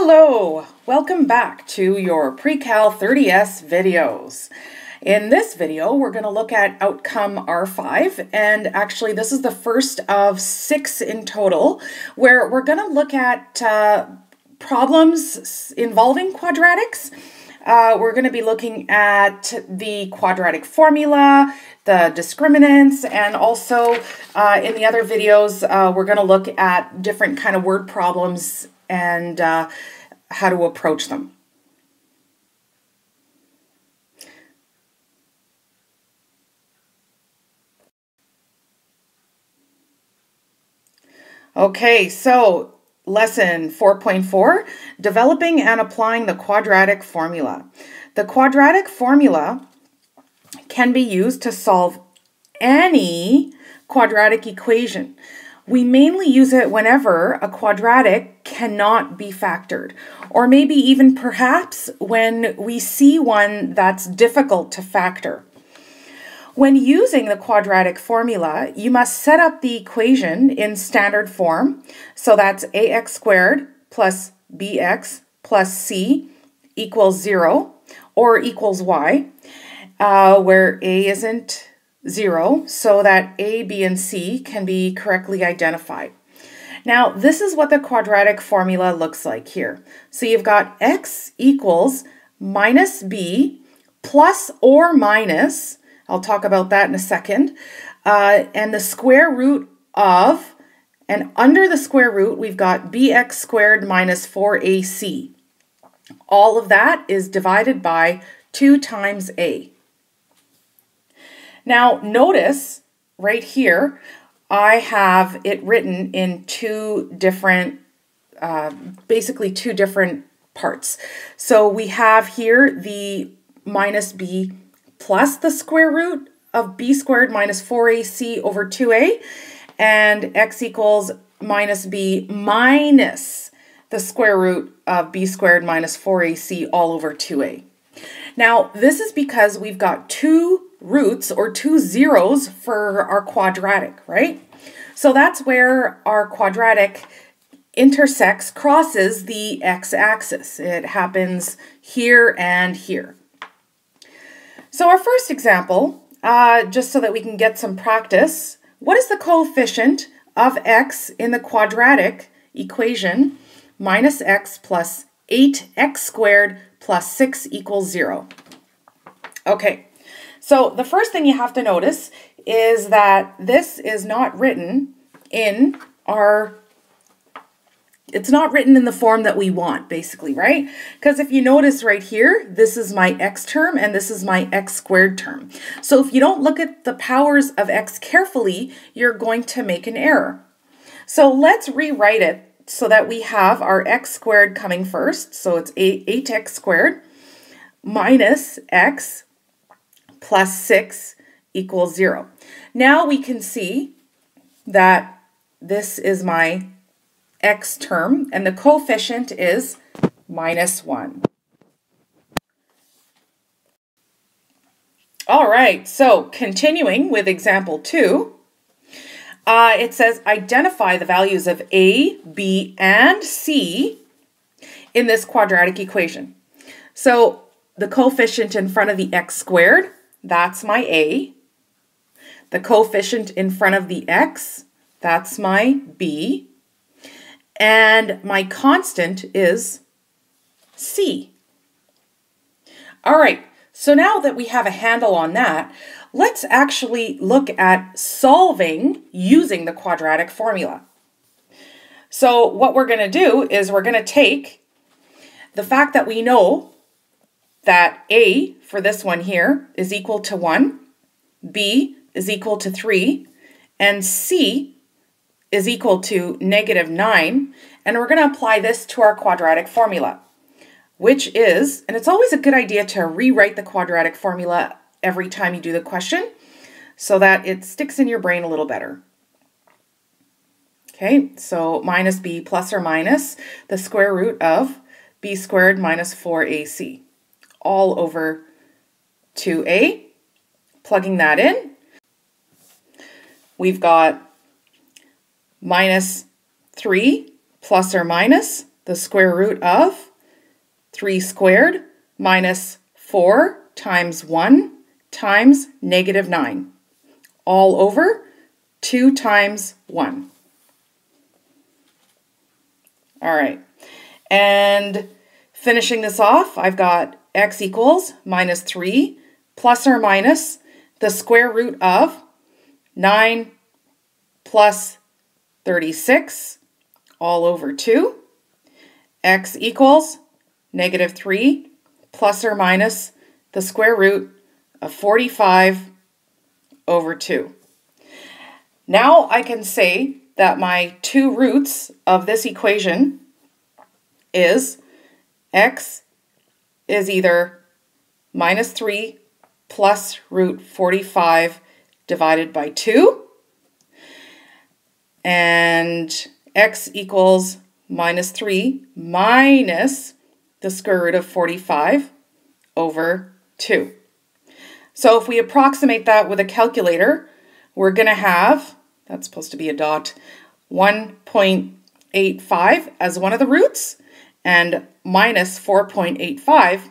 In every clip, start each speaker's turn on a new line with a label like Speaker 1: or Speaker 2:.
Speaker 1: Hello, welcome back to your Pre-Cal 30S videos. In this video, we're going to look at outcome R5, and actually this is the first of 6 in total, where we're going to look at problems involving quadratics. We're going to be looking at the quadratic formula, the discriminants, and also in the other videos, we're going to look at different kind of word problems and how to approach them. Okay, so lesson 4.4, developing and applying the quadratic formula. The quadratic formula can be used to solve any quadratic equation. We mainly use it whenever a quadratic cannot be factored, or maybe even perhaps when we see one that's difficult to factor. When using the quadratic formula, you must set up the equation in standard form. So that's ax squared plus bx plus c equals 0 or equals y, where a isn't 0, so that a, b, and c can be correctly identified. Now, this is what the quadratic formula looks like here. So you've got x equals minus b plus or minus, I'll talk about that in a second, and the square root of, and under the square root, we've got bx squared minus 4ac. All of that is divided by 2 times a. Now, notice right here, I have it written in basically two different parts. So we have here the minus b plus the square root of b squared minus 4ac over 2a, and x equals minus b minus the square root of b squared minus 4ac all over 2a. Now, this is because we've got two roots or two zeros for our quadratic, right? So that's where our quadratic crosses the x-axis. It happens here and here. So our first example, just so that we can get some practice, what is the coefficient of x in the quadratic equation minus x plus 8x squared plus 6 equals 0? Okay. So the first thing you have to notice is that this is not written in it's not written in the form that we want, basically, right? Because if you notice right here, this is my x term and this is my x squared term. So if you don't look at the powers of x carefully, you're going to make an error. So let's rewrite it so that we have our x squared coming first. So it's 8x squared minus x plus 6 equals 0. Now we can see that this is my x term and the coefficient is minus 1. All right, so continuing with example 2, it says identify the values of a, b, and c in this quadratic equation. So the coefficient in front of the x squared, that's my a. The coefficient in front of the x, that's my b. And my constant is c. All right, so now that we have a handle on that, let's actually look at solving using the quadratic formula. So what we're going to do is we're going to take the fact that we know that a for this one here is equal to 1, b is equal to 3, and c is equal to -9, and we're going to apply this to our quadratic formula, which is, and it's always a good idea to rewrite the quadratic formula every time you do the question so that it sticks in your brain a little better. Okay, so minus b plus or minus the square root of b squared minus 4ac all over 2a. Plugging that in, we've got minus 3 plus or minus the square root of 3 squared minus 4 times 1 times negative 9, all over 2 times 1. All right, and finishing this off, I've got x equals minus 3 plus or minus the square root of 9 plus 36 all over 2. X equals negative 3 plus or minus the square root of 45 over 2. Now I can say that my two roots of this equation is x is either minus 3 plus root 45 divided by 2, and x equals minus 3 minus the square root of 45 over 2. So if we approximate that with a calculator, we're going to have, that's supposed to be a dot, 1.85 as one of the roots and minus 4.85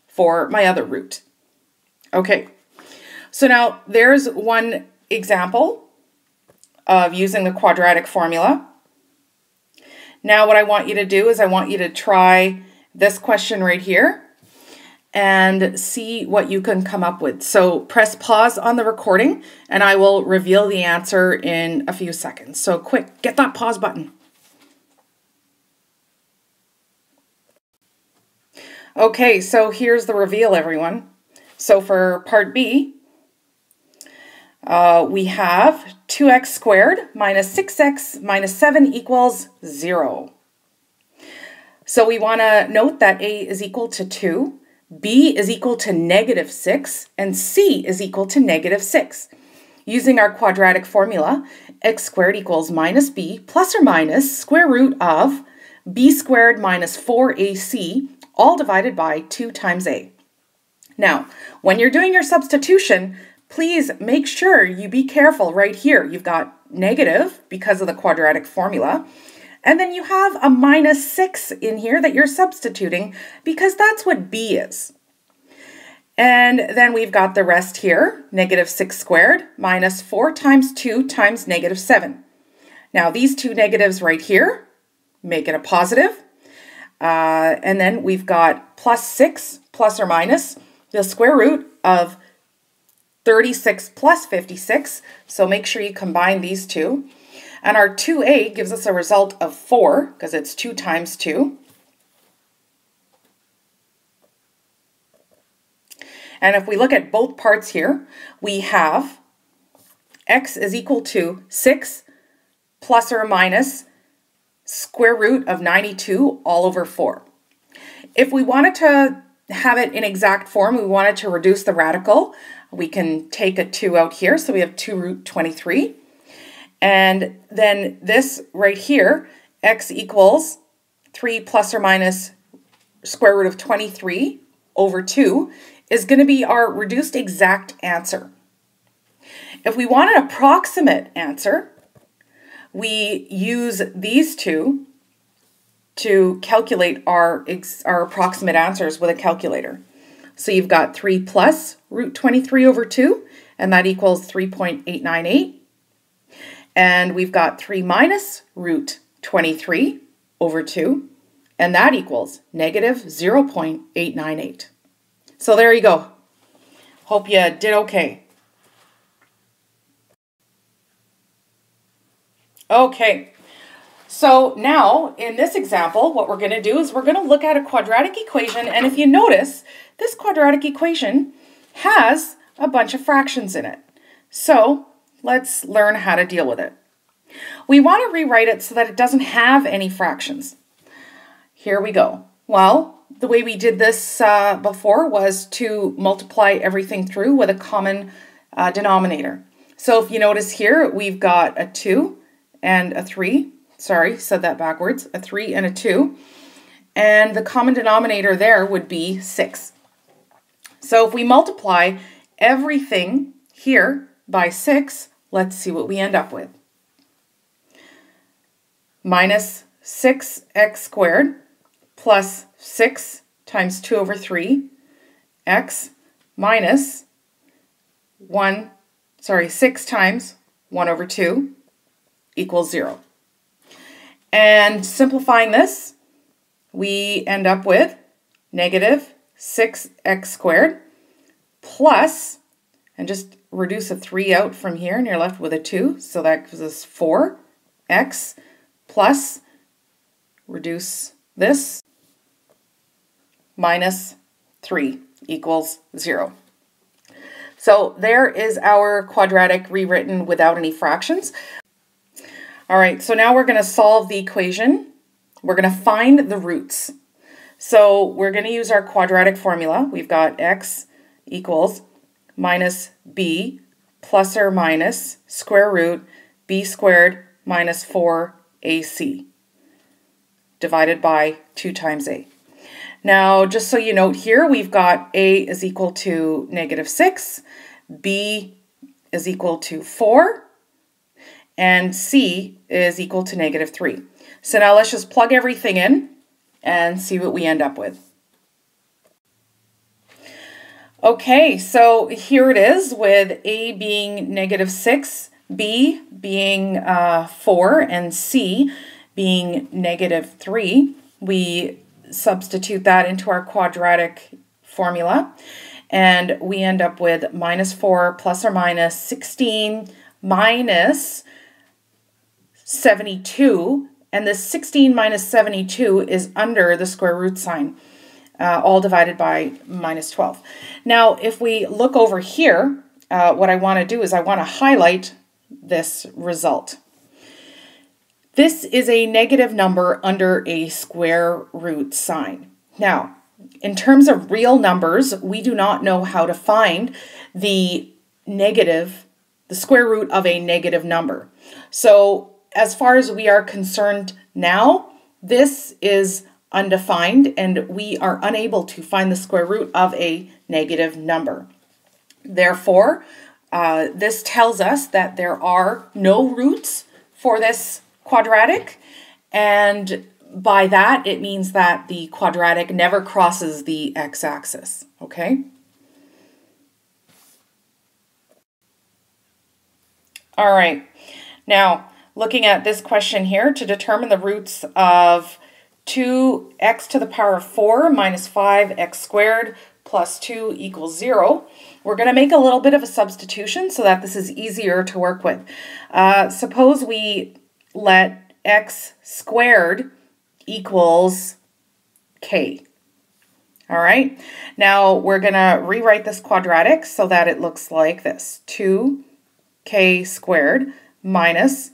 Speaker 1: for my other root. Okay, so now there's one example of using the quadratic formula. Now what I want you to do is I want you to try this question right here and see what you can come up with. So press pause on the recording and I will reveal the answer in a few seconds. So quick, get that pause button. Okay, so here's the reveal, everyone. So for part B, we have 2x squared minus 6x minus 7 equals 0. So we want to note that A is equal to 2, B is equal to negative 6, and C is equal to negative 6. Using our quadratic formula, x squared equals minus b plus or minus square root of b squared minus 4ac, all divided by 2 times a. Now, when you're doing your substitution, please make sure you be careful right here. You've got negative because of the quadratic formula, and then you have a minus 6 in here that you're substituting because that's what b is. And then we've got the rest here, negative 6 squared minus 4 times 2 times negative 7. Now these two negatives right here make it a positive. And then we've got plus 6 plus or minus the square root of 36 plus 56. So make sure you combine these two. And our 2a gives us a result of 4 because it's 2 times 2. And if we look at both parts here, we have x is equal to 6 plus or minus square root of 92 all over 4. If we wanted to have it in exact form, we wanted to reduce the radical, we can take a 2 out here. So we have 2 root 23. And then this right here, x equals 3 plus or minus square root of 23 over 2 is going to be our reduced exact answer. If we want an approximate answer, we use these two to calculate our approximate answers with a calculator. So you've got 3 plus root 23 over 2, and that equals 3.898. And we've got 3 minus root 23 over 2, and that equals negative 0.898. So there you go. Hope you did okay. Okay, so now in this example, what we're going to do is we're going to look at a quadratic equation, and if you notice, this quadratic equation has a bunch of fractions in it. So let's learn how to deal with it. We want to rewrite it so that it doesn't have any fractions. Here we go. Well, the way we did this before was to multiply everything through with a common denominator. So if you notice here, we've got a 2 and a 3. Sorry, said that backwards. A 3 and a 2. And the common denominator there would be 6. So if we multiply everything here by 6, let's see what we end up with. Minus 6x squared plus 6 times 2 over 3 x minus 6 times 1 over 2 equals 0. And simplifying this, we end up with negative 6x squared plus, and just reduce a 3 out from here, and you're left with a 2. So that gives us 4x plus, reduce this, minus 3 equals 0. So there is our quadratic rewritten without any fractions. All right, so now we're going to solve the equation. We're going to find the roots. So we're going to use our quadratic formula. We've got x equals minus b plus or minus square root b squared minus 4ac divided by 2 times a. Now, just so you note here, we've got a is equal to negative 6, b is equal to 4, and c is equal to negative 3. So now let's just plug everything in and see what we end up with. Okay, so here it is with a being negative 6, b being 4, and c being negative 3. We substitute that into our quadratic formula, and we end up with minus 4 plus or minus 16 minus 72, and this 16 minus 72 is under the square root sign, all divided by minus 12. Now, if we look over here, what I want to do is I want to highlight this result. This is a negative number under a square root sign. Now, in terms of real numbers, we do not know how to find the square root of a negative number. So as far as we are concerned now, this is undefined and we are unable to find the square root of a negative number. Therefore, this tells us that there are no roots for this quadratic, and by that it means that the quadratic never crosses the x-axis, okay? All right, now looking at this question here, to determine the roots of 2x to the power of 4 minus 5x squared plus 2 equals 0, we're going to make a little bit of a substitution so that this is easier to work with. Suppose we let x squared equals k. All right, now we're going to rewrite this quadratic so that it looks like this. 2k squared minus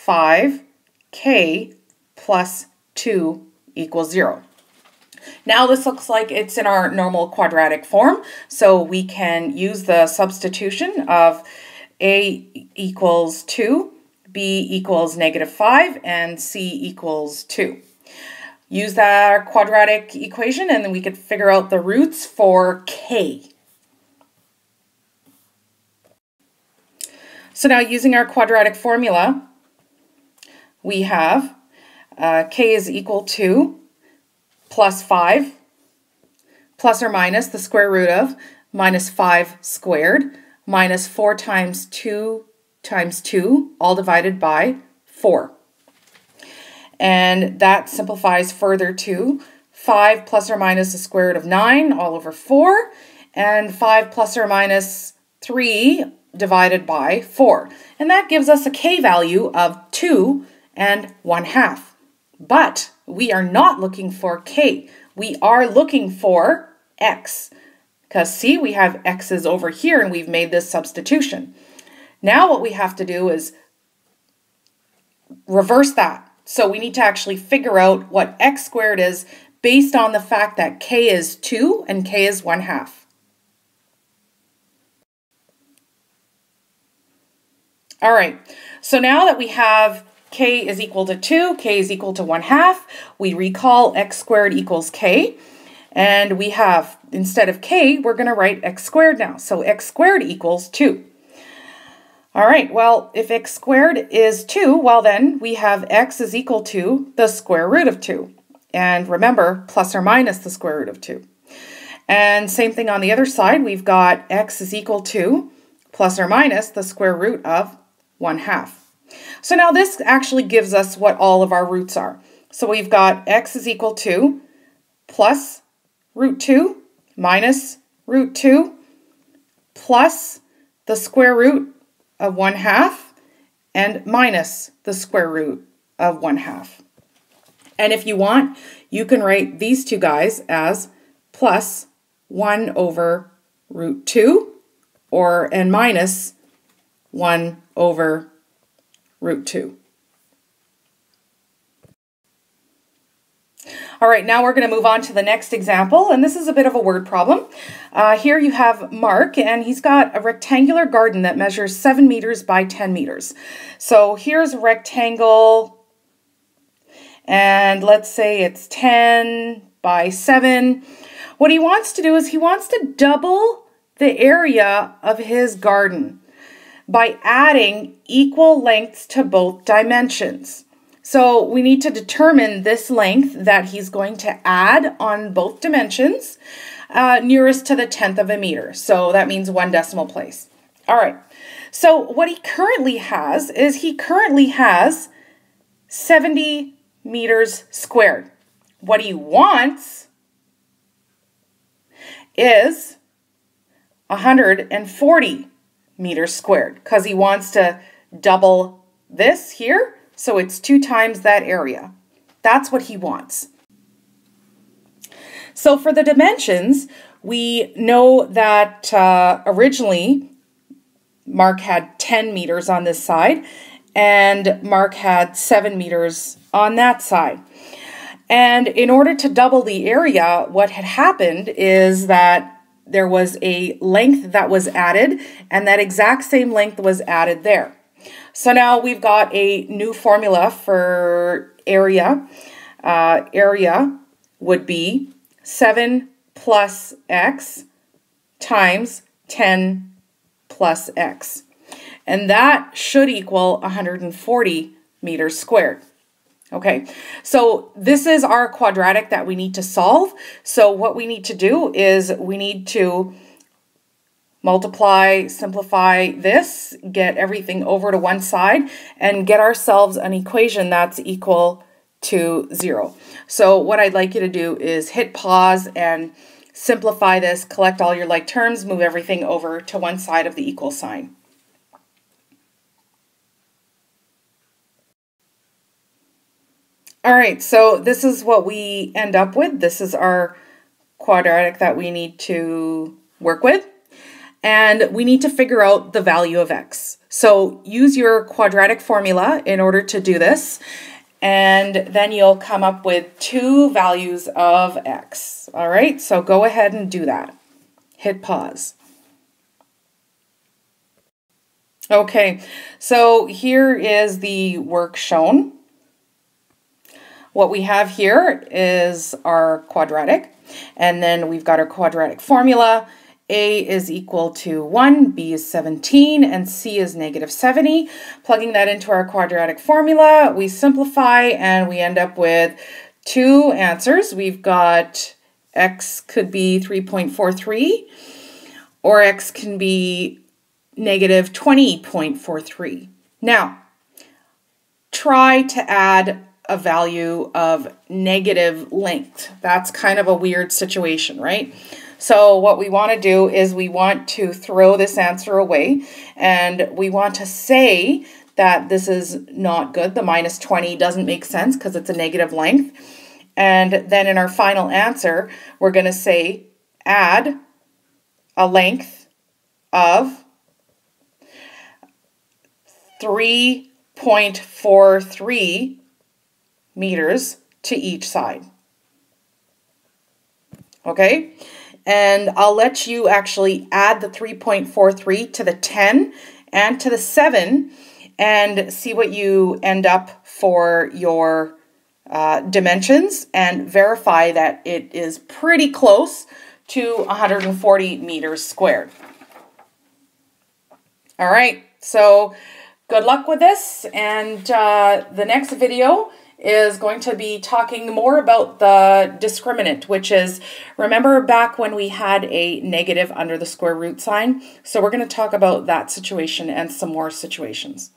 Speaker 1: 5k plus 2 equals 0. Now this looks like it's in our normal quadratic form, so we can use the substitution of a equals 2, b equals negative 5, and c equals 2. Use that quadratic equation and then we could figure out the roots for k. So now using our quadratic formula, we have k is equal to plus 5 plus or minus the square root of minus 5 squared minus 4 times 2 times 2, all divided by 4. And that simplifies further to 5 plus or minus the square root of 9 all over 4, and 5 plus or minus 3 divided by 4. And that gives us a k value of 2 and 1/2. But we are not looking for k. We are looking for x. Because see, we have x's over here and we've made this substitution. Now what we have to do is reverse that. So we need to actually figure out what x squared is based on the fact that k is 2 and k is 1/2. All right, so now that we have k is equal to 2, k is equal to 1/2, we recall x squared equals k, and we have, instead of k, we're going to write x squared now. So x squared equals 2. All right, well, if x squared is 2, well then we have x is equal to the square root of 2. And remember, plus or minus the square root of 2. And same thing on the other side, we've got x is equal to plus or minus the square root of 1/2. So now this actually gives us what all of our roots are. So we've got x is equal to plus root 2 minus root 2 plus the square root of 1/2 and minus the square root of 1/2. And if you want, you can write these two guys as plus 1 over root 2 and minus 1 over root 2. All right, now we're going to move on to the next example, and this is a bit of a word problem. Here you have Mark, and he's got a rectangular garden that measures 7 meters by 10 meters. So here's a rectangle, and let's say it's 10 by 7. What he wants to do is he wants to double the area of his garden by adding equal lengths to both dimensions. So we need to determine this length that he's going to add on both dimensions nearest to the 1/10 of a meter. So that means 1 decimal place. All right. So what he currently has is he currently has 70 meters squared. What he wants is 140 meters squared because he wants to double this here. So it's 2 times that area. That's what he wants. So for the dimensions, we know that originally Mark had 10 meters on this side and Mark had 7 meters on that side. And in order to double the area, what had happened is that there was a length that was added and that exact same length was added there. So now we've got a new formula for area. Area would be 7 plus x times 10 plus x. And that should equal 140 meters squared. Okay, so this is our quadratic that we need to solve. So what we need to do is we need to multiply, simplify this, get everything over to one side, and get ourselves an equation that's equal to 0. So what I'd like you to do is hit pause and simplify this, collect all your like terms, move everything over to one side of the equal sign. All right, so this is what we end up with. This is our quadratic that we need to work with. And we need to figure out the value of x. So use your quadratic formula in order to do this. And then you'll come up with 2 values of x. All right, so go ahead and do that. Hit pause. Okay, so here is the work shown. What we have here is our quadratic, and then we've got our quadratic formula. A is equal to 1, B is 17, and C is negative 70. Plugging that into our quadratic formula, we simplify and we end up with 2 answers. We've got x could be 3.43, or x can be negative 20.43. Now, try to add a value of negative length. That's kind of a weird situation, right? So what we want to do is we want to throw this answer away, and we want to say that this is not good. The minus 20 doesn't make sense because it's a negative length. And then in our final answer, we're going to say add a length of 3.43 meters to each side. Okay? And I'll let you actually add the 3.43 to the 10 and to the 7 and see what you end up for your dimensions and verify that it is pretty close to 140 meters squared. All right, So good luck with this, and the next video is going to be talking more about the discriminant, which is, remember back when we had a negative under the square root sign? So we're going to talk about that situation and some more situations.